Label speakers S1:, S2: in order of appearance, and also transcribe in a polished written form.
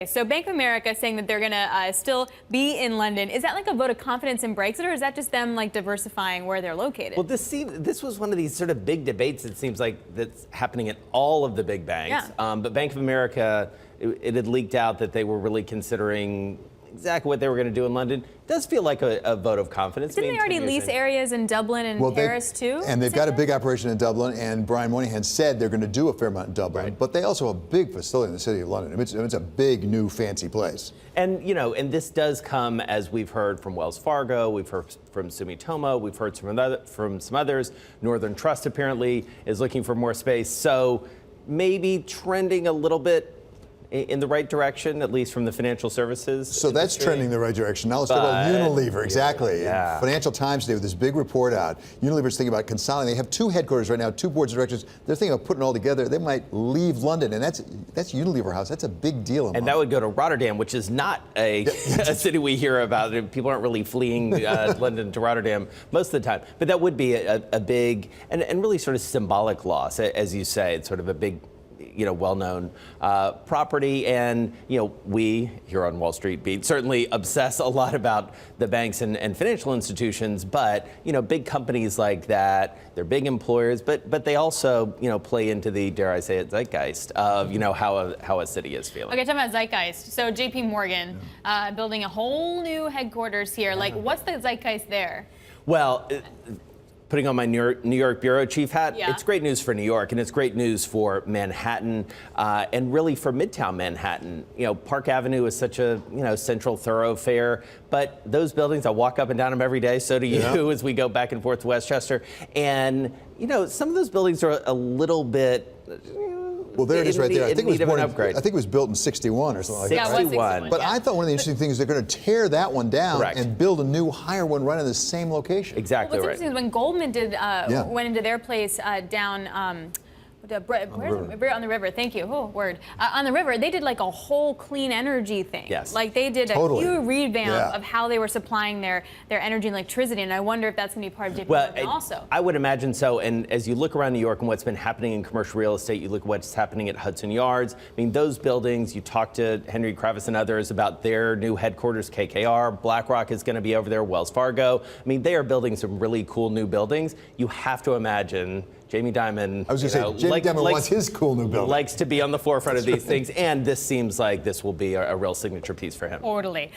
S1: So Bank of America saying that they're going to still be in London. Is that like a vote of confidence in Brexit, or is that just them like diversifying where they're located?
S2: Well, this was one of these sort of big debates, it seems like, that's happening at all of the big banks.
S1: Yeah.
S2: But Bank of America, it had leaked out that they were really considering exactly what they were going to do in London. It does feel like a vote of confidence.
S1: Didn't they already lease areas in Dublin and Paris too?
S3: And they've got a big operation in Dublin, and Brian Moynihan said they're going to do a fair amount in Dublin, but they also have a big facility in the city of London. It's a big, new, fancy place.
S2: And, you know, and this does come as we've heard from Wells Fargo, we've heard from Sumitomo, we've heard from some others. Northern Trust apparently is looking for more space. So maybe trending a little bit in the right direction, at least from the financial services
S3: So that's
S2: industry.
S3: trending the right direction. Now let's talk about Unilever. Exactly.
S2: Yeah.
S3: Financial Times today with this big report out. Unilever's thinking about consolidating. They have two headquarters right now, two boards of directors. They're thinking of putting it all together. They might leave London, and that's Unilever House. That's a big deal.
S2: And that would go to Rotterdam, which is not a city we hear about. People aren't really fleeing London to Rotterdam most of the time. But that would be a big and really sort of symbolic loss, as you say. It's sort of a big, well-known property, and we here on Wall Street Beat certainly obsess a lot about the banks and financial institutions. But big companies like that, they're big employers, but they also play into the, dare I say it, zeitgeist of how a city is feeling.
S1: Okay, talking about zeitgeist. So J.P. Morgan building a whole new headquarters here. Like, what's the zeitgeist there?
S2: Well, putting on my New York bureau chief hat, it's great news for New York, and it's great news for Manhattan, and really for Midtown Manhattan. Park Avenue is such a central thoroughfare, but those buildings, I walk up and down them every day. So do you, as we go back and forth to Westchester. And some of those buildings are a little bit.
S3: Well, there it is right there. I think it was built in '61 or something like that.
S1: Yeah, 61.
S3: But I thought one of the interesting things is they're going to tear that one down and build a new, higher one right in the same location.
S2: Exactly
S1: What's interesting is when Goldman went into their place down on the river. Thank you. Oh, word. On the river, they did like a whole clean energy thing.
S2: Yes.
S1: Like they did a huge revamp of how they were supplying their energy and electricity. And I wonder if that's going to be part of JP Morgan also.
S2: I would imagine so. And as you look around New York and what's been happening in commercial real estate, you look at what's happening at Hudson Yards. I mean, those buildings, you talk to Henry Kravis and others about their new headquarters, KKR. BlackRock is going to be over there, Wells Fargo. I mean, they are building some really cool new buildings. You have to imagine Jamie Dimon,
S3: I was going to say, Jamie Dimon wants his cool new building.
S2: Likes to be on the forefront of these things, and this seems like this will be a real signature piece for him.
S1: Totally.